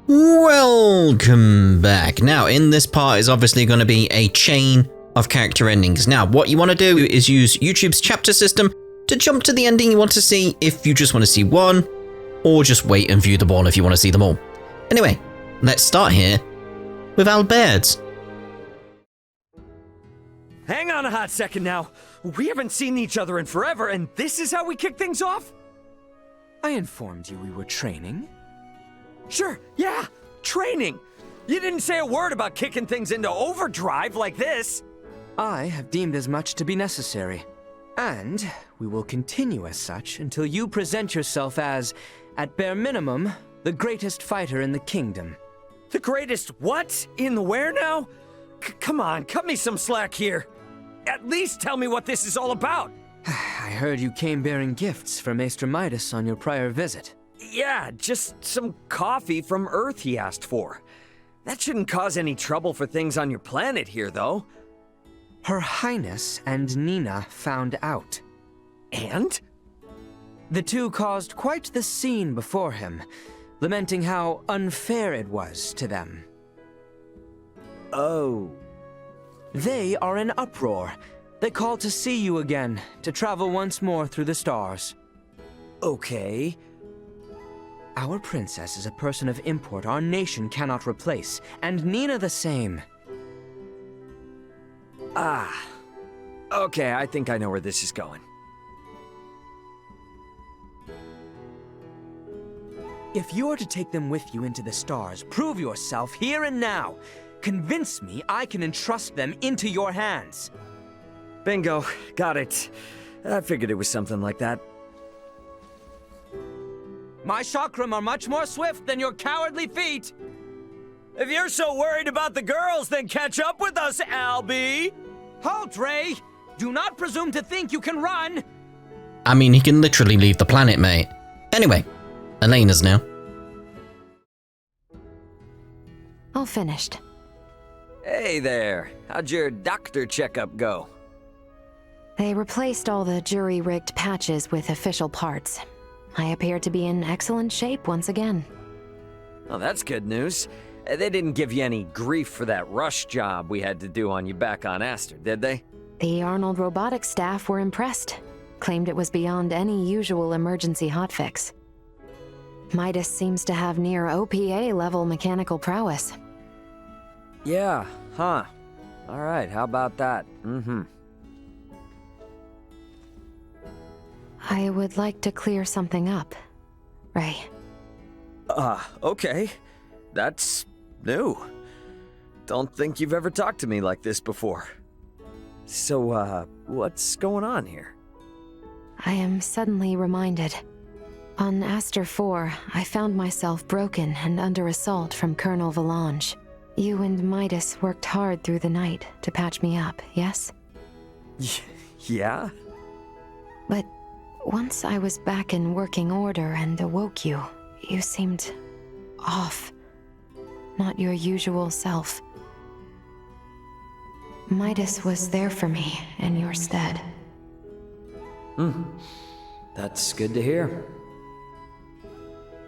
Welcome back. Now, in this part is obviously going to be a chain of character endings. Now, what you want to do is use YouTube's chapter system to jump to the ending you want to see if you just want to see one, or just wait and view them all if you want to see them all. Anyway, let's start here with Albert. Hang on a hot second now. We haven't seen each other in forever, and this is how we kick things off? I informed you we were training. Sure, yeah, training. You didn't say a word about kicking things into overdrive like this. I have deemed as much to be necessary. And we will continue as such until you present yourself as, at bare minimum, the greatest fighter in the kingdom. The greatest what? In the where now? Come on, cut me some slack here. At least tell me what this is all about. I heard you came bearing gifts for Maester Midas on your prior visit. Yeah, just some coffee from Earth he asked for. That shouldn't cause any trouble for things on your planet here, though. Her Highness and Nina found out. And? The two caused quite the scene before him, lamenting how unfair it was to them. Oh. They are in uproar. They called to see you again, to travel once more through the stars. Okay. Our princess is a person of import our nation cannot replace, and Nina the same. Ah. Okay, I think I know where this is going. If you are to take them with you into the stars, prove yourself here and now. Convince me I can entrust them into your hands. Bingo. Got it. I figured it was something like that. My chakram are much more swift than your cowardly feet. If you're so worried about the girls, then catch up with us, Albie! Halt, Ray! Do not presume to think you can run! I mean, he can literally leave the planet, mate. Anyway, Elena's now. All finished. Hey there. How'd your doctor checkup go? They replaced all the jury-rigged patches with official parts. I appear to be in excellent shape once again. Oh, that's good news. They didn't give you any grief for that rush job we had to do on you back on Aster, did they? The Arnold robotics staff were impressed. Claimed it was beyond any usual emergency hotfix. Midas seems to have near OPA-level mechanical prowess. Yeah, huh. Alright, how about that? I would like to clear something up, Ray. Okay. That's new. Don't think you've ever talked to me like this before. So, what's going on here? I am suddenly reminded. On Aster 4, I found myself broken and under assault from Colonel Valange. You and Midas worked hard through the night to patch me up, yes? Yeah? But once I was back in working order and awoke you, you seemed off. Not your usual self. Midas was there for me in your stead. That's good to hear.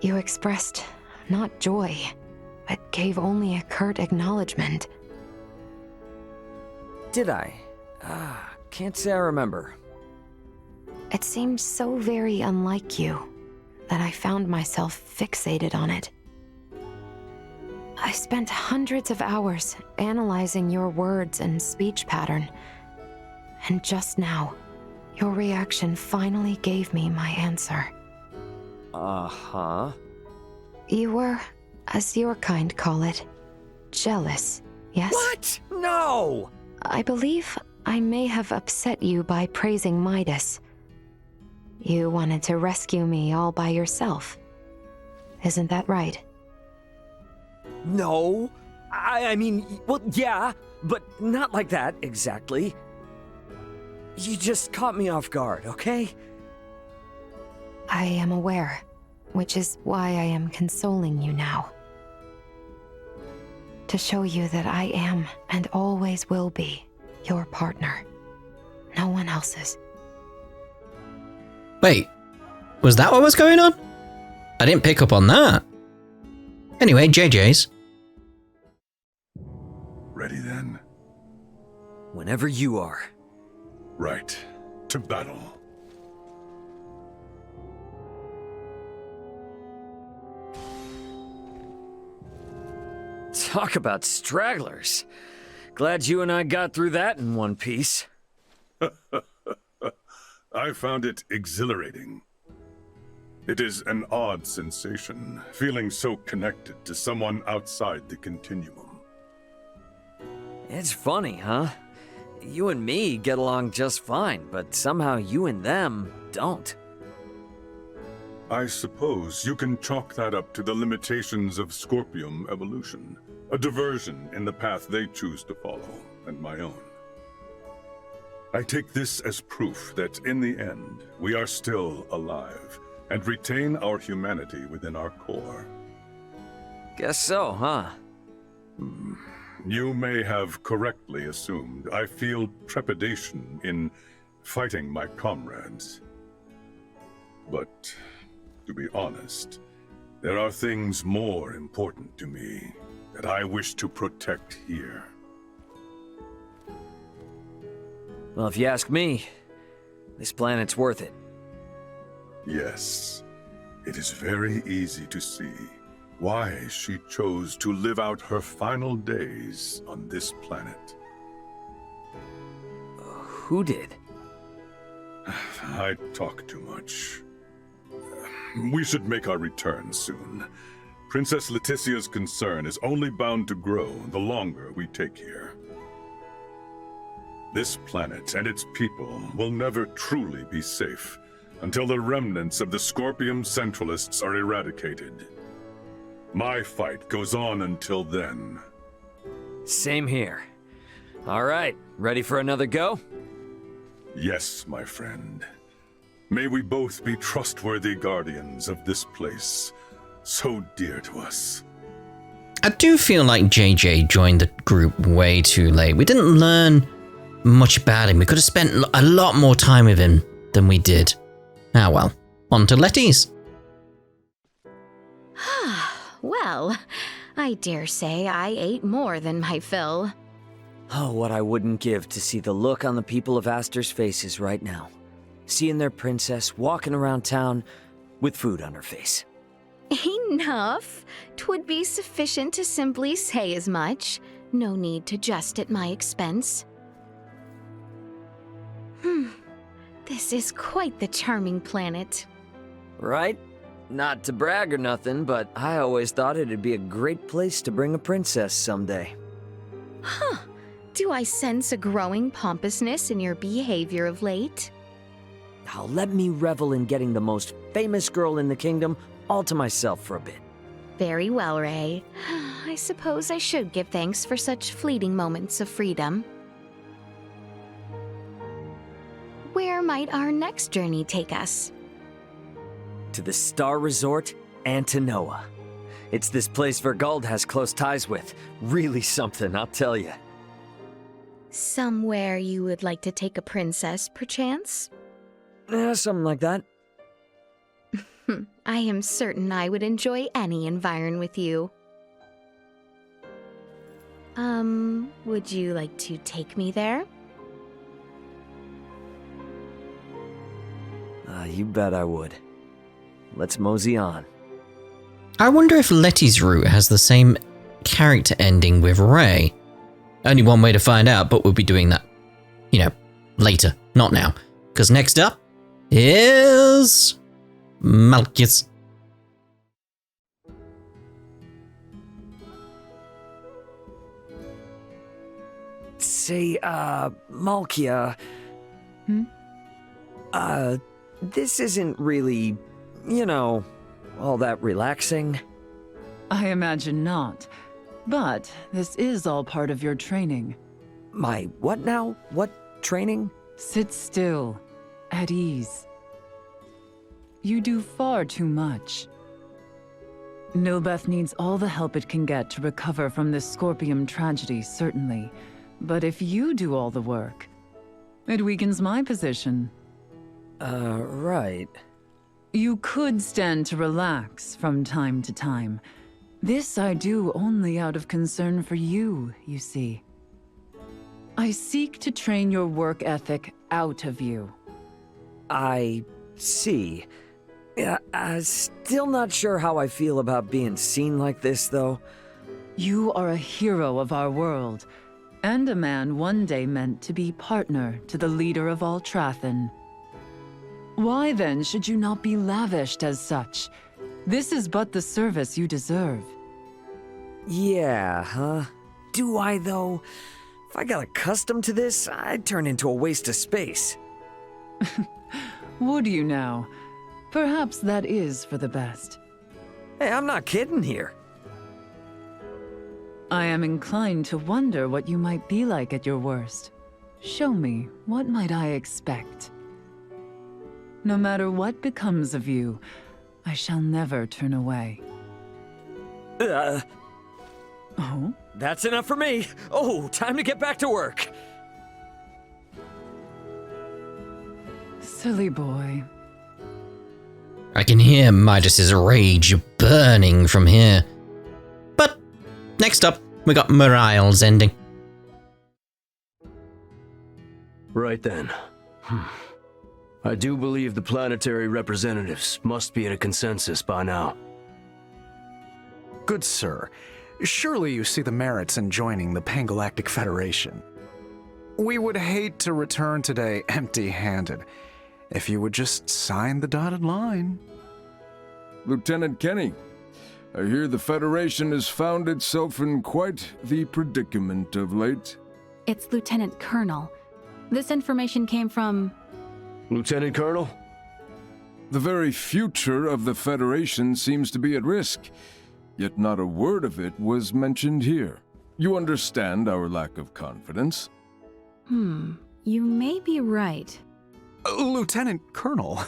You expressed not joy, but gave only a curt acknowledgement. Did I? Can't say I remember. It seemed so very unlike you that I found myself fixated on it. I spent hundreds of hours analyzing your words and speech pattern, and just now, your reaction finally gave me my answer. Uh-huh. You were, as your kind call it, jealous, yes? What? No! I believe I may have upset you by praising Midas. You wanted to rescue me all by yourself. Isn't that right? No. I mean, well, yeah, but not like that, exactly. You just caught me off guard, okay? I am aware, which is why I am consoling you now. To show you that I am, and always will be, your partner. No one else's. Wait, was that what was going on? I didn't pick up on that. Anyway, JJ's. Ready then? Whenever you are. Right. To battle. Talk about stragglers. Glad you and I got through that in one piece. I found it exhilarating. It is an odd sensation, feeling so connected to someone outside the continuum. It's funny, huh? You and me get along just fine, but somehow you and them don't. I suppose you can chalk that up to the limitations of Scorpium evolution, a diversion in the path they choose to follow, and my own. I take this as proof that in the end, we are still alive, and retain our humanity within our core. Guess so, huh? You may have correctly assumed I feel trepidation in fighting my comrades. But, to be honest, there are things more important to me that I wish to protect here. Well, if you ask me, this planet's worth it. Yes, it is very easy to see why she chose to live out her final days on this planet. Who did? I talk too much. We should make our return soon. Princess Laeticia's concern is only bound to grow the longer we take here. This planet and its people will never truly be safe until the remnants of the Scorpium Centralists are eradicated. My fight goes on until then. Same here. All right, ready for another go? Yes, my friend. May we both be trustworthy guardians of this place, so dear to us. I do feel like JJ joined the group way too late. We didn't learn much about him. We could have spent a lot more time with him than we did. Ah well, on to Letty's. Well, I dare say I ate more than my fill. Oh, what I wouldn't give to see the look on the people of Aster's faces right now. Seeing their princess walking around town with food on her face. Enough. 'Twould be sufficient to simply say as much. No need to jest at my expense. This is quite the charming planet. Right? Not to brag or nothing, but I always thought it'd be a great place to bring a princess someday. Huh. Do I sense a growing pompousness in your behavior of late? Now let me revel in getting the most famous girl in the kingdom all to myself for a bit. Very well, Ray. I suppose I should give thanks for such fleeting moments of freedom. Where might our next journey take us? To the Star Resort and to Noah. It's this place Vergald has close ties with. Really something, I'll tell you. Somewhere you would like to take a princess, perchance? Something like that. I am certain I would enjoy any environ with you. Would you like to take me there? You bet I would. Let's mosey on. I wonder if Letty's route has the same character ending with Ray. Only one way to find out, but we'll be doing that, later, not now. Because next up is Malkia. Say, Malkia. This isn't really, all that relaxing. I imagine not. But this is all part of your training. My what now? What training? Sit still, at ease. You do far too much. Nilbeth needs all the help it can get to recover from this Scorpium tragedy, certainly. But if you do all the work, it weakens my position. Right. You could stand to relax from time to time. This I do only out of concern for you, you see. I seek to train your work ethic out of you. I see. Yeah, I'm still not sure how I feel about being seen like this, though. You are a hero of our world, and a man one day meant to be partner to the leader of all Trathen. Why then should you not be lavished as such? This is but the service you deserve. Yeah, huh? Do I, though? If I got accustomed to this, I'd turn into a waste of space. Would you now? Perhaps that is for the best. Hey, I'm not kidding here. I am inclined to wonder what you might be like at your worst. Show me, what might I expect? No matter what becomes of you, I shall never turn away. Oh? That's enough for me. Oh, time to get back to work. Silly boy. I can hear Midas's rage burning from here. But next up, we got Morial's ending. Right then. I do believe the planetary representatives must be in a consensus by now. Good sir, surely you see the merits in joining the Pangalactic Federation. We would hate to return today empty-handed. If you would just sign the dotted line. Lieutenant Kenny, I hear the Federation has found itself in quite the predicament of late. It's Lieutenant Colonel. This information came from... Lieutenant Colonel? The very future of the Federation seems to be at risk, yet not a word of it was mentioned here. You understand our lack of confidence? You may be right. Lieutenant Colonel,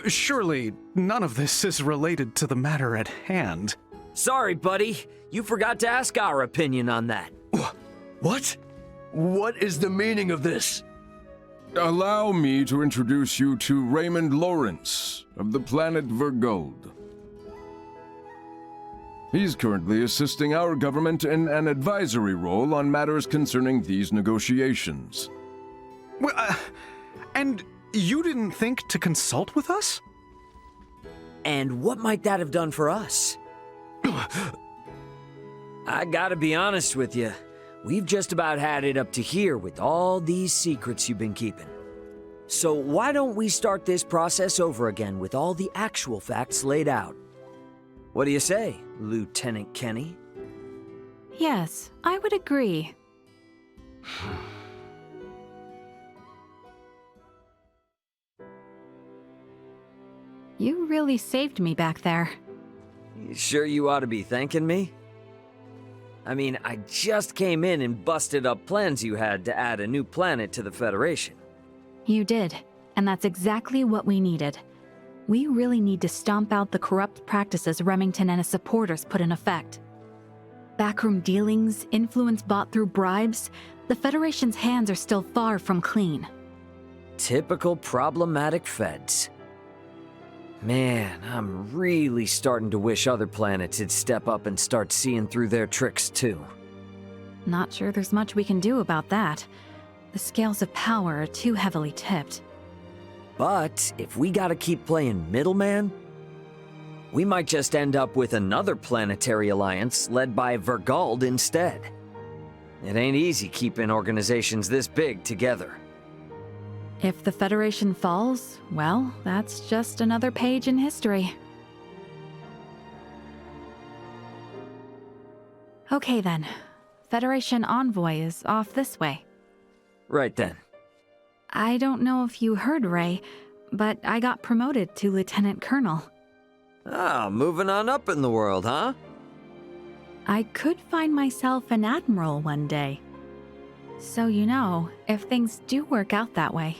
surely none of this is related to the matter at hand. Sorry, buddy. You forgot to ask our opinion on that. What? What is the meaning of this? Allow me to introduce you to Raymond Lawrence of the planet Vergold. He's currently assisting our government in an advisory role on matters concerning these negotiations. Well, and you didn't think to consult with us? And what might that have done for us? I gotta be honest with you. We've just about had it up to here with all these secrets you've been keeping. So why don't we start this process over again with all the actual facts laid out? What do you say, Lieutenant Kenny? Yes, I would agree. You really saved me back there. You sure you ought to be thanking me? I mean, I just came in and busted up plans you had to add a new planet to the Federation. You did, and that's exactly what we needed. We really need to stomp out the corrupt practices Remington and his supporters put in effect. Backroom dealings, influence bought through bribes, the Federation's hands are still far from clean. Typical problematic feds. Man, I'm really starting to wish other planets would step up and start seeing through their tricks too. Not sure there's much we can do about that. The scales of power are too heavily tipped. But if we gotta keep playing middleman, we might just end up with another planetary alliance led by Vergold instead. It ain't easy keeping organizations this big together. If the Federation falls, well, that's just another page in history. Okay then. Federation envoy is off this way. Right then. I don't know if you heard, Ray, but I got promoted to Lieutenant Colonel. Ah, moving on up in the world, huh? I could find myself an admiral one day. So you know, if things do work out that way.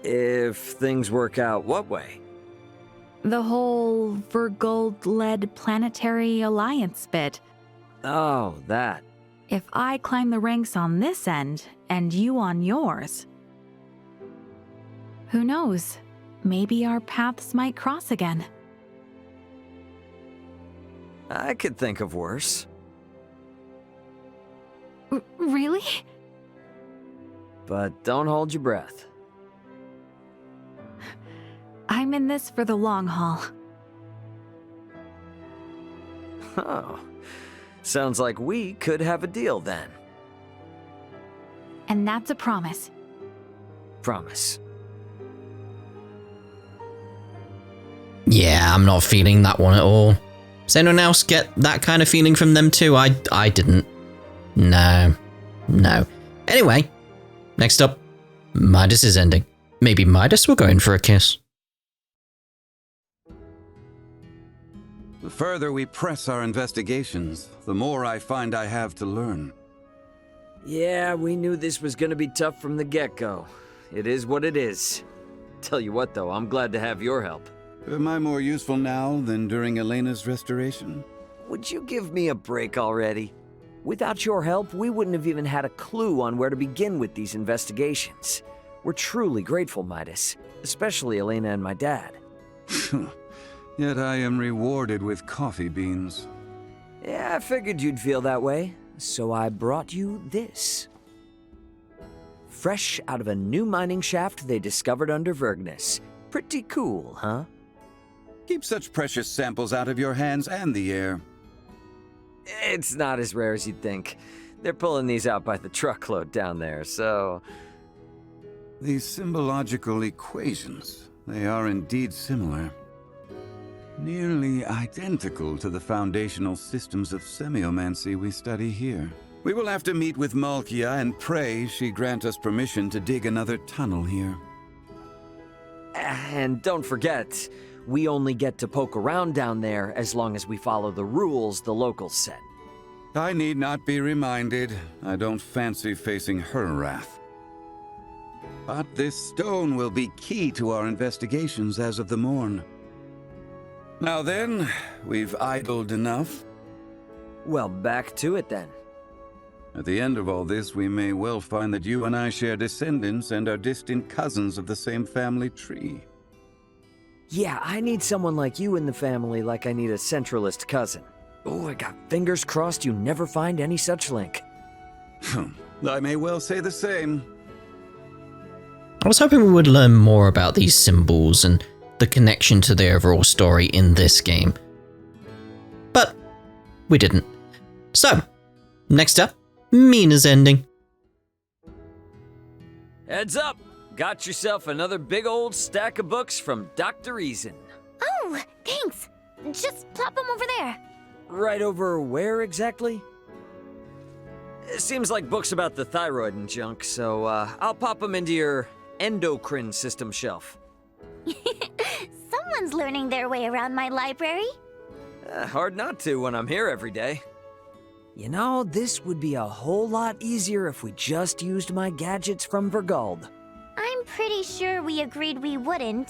If things work out what way? The whole Vergold-led planetary alliance bit. Oh, that. If I climb the ranks on this end, and you on yours. Who knows? Maybe our paths might cross again. I could think of worse. Really? But don't hold your breath. I'm in this for the long haul. Oh. Sounds like we could have a deal then. And that's a promise. Promise. Yeah, I'm not feeling that one at all. Does anyone else get that kind of feeling from them too? I didn't. No. Anyway, next up, Midas is ending. Maybe Midas will go in for a kiss. The further we press our investigations, the more I find I have to learn. Yeah, we knew this was gonna be tough from the get-go. It is what it is. Tell you what though, I'm glad to have your help. Am I more useful now than during Elena's restoration? Would you give me a break already? Without your help, we wouldn't have even had a clue on where to begin with these investigations. We're truly grateful, Midas. Especially Elena and my dad. Yet I am rewarded with coffee beans. Yeah, I figured you'd feel that way. So I brought you this. Fresh out of a new mining shaft they discovered under Vergnus. Pretty cool, huh? Keep such precious samples out of your hands and the air. It's not as rare as you'd think. They're pulling these out by the truckload down there, so... These symbological equations, they are indeed similar. Nearly identical to the foundational systems of semiomancy we study here. We will have to meet with Malkia and pray she grant us permission to dig another tunnel here. And don't forget, we only get to poke around down there as long as we follow the rules the locals set. I need not be reminded. I don't fancy facing her wrath. But this stone will be key to our investigations as of the morn. Now then, we've idled enough. Well, back to it then. At the end of all this, we may well find that you and I share descendants and are distant cousins of the same family tree. Yeah, I need someone like you in the family like I need a centralist cousin. Oh, I got fingers crossed you never find any such link. I may well say the same. I was hoping we would learn more about these symbols and the connection to the overall story in this game. But we didn't. So, next up, Mina's ending. Heads up! Got yourself another big old stack of books from Dr. Reason. Oh, thanks. Just plop them over there. Right over where exactly? It seems like books about the thyroid and junk, so I'll pop them into your endocrine system shelf. Someone's learning their way around my library. Hard not to when I'm here every day. You know, this would be a whole lot easier if we just used my gadgets from Vergald. I'm pretty sure we agreed we wouldn't.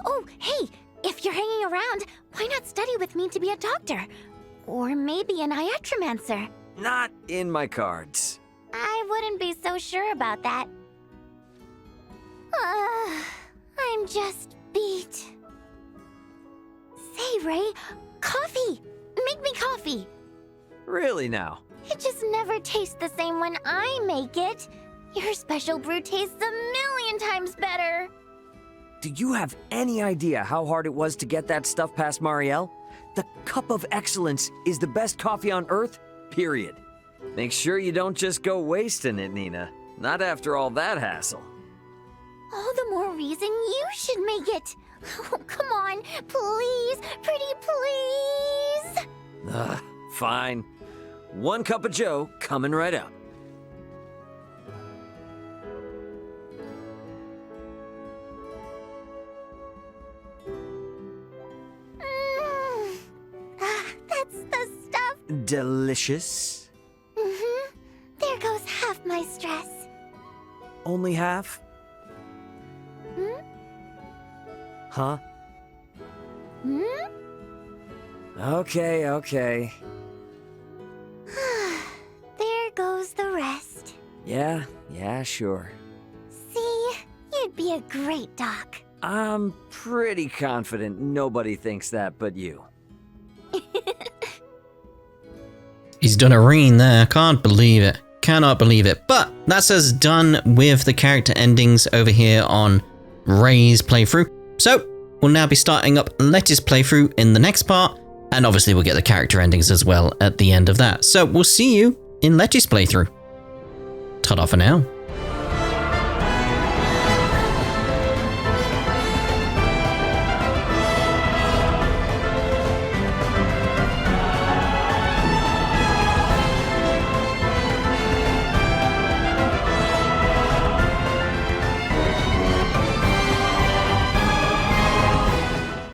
Oh, hey, if you're hanging around, why not study with me to be a doctor? Or maybe an iatromancer. Not in my cards. I wouldn't be so sure about that. I'm just beat. Say, Ray, coffee! Make me coffee! Really now? It just never tastes the same when I make it. Your special brew tastes a million times better. Do you have any idea how hard it was to get that stuff past Morial? The Cup of Excellence is the best coffee on Earth, period. Make sure you don't just go wasting it, Nina. Not after all that hassle. All the more reason you should make it. Oh, come on, please, pretty please. Fine. 1 cup of joe coming right out. That's the stuff. Delicious. Mm-hmm. There goes half my stress. Only half? Huh? Okay. There goes the rest. Yeah, sure. See, you'd be a great doc. I'm pretty confident nobody thinks that but you. He's done a ream there. Can't believe it. Cannot believe it. But that's us done with the character endings over here on Ray's playthrough. So we'll now be starting up Letty's playthrough in the next part. And obviously we'll get the character endings as well at the end of that. So we'll see you in Letty's playthrough. Ta-da for now.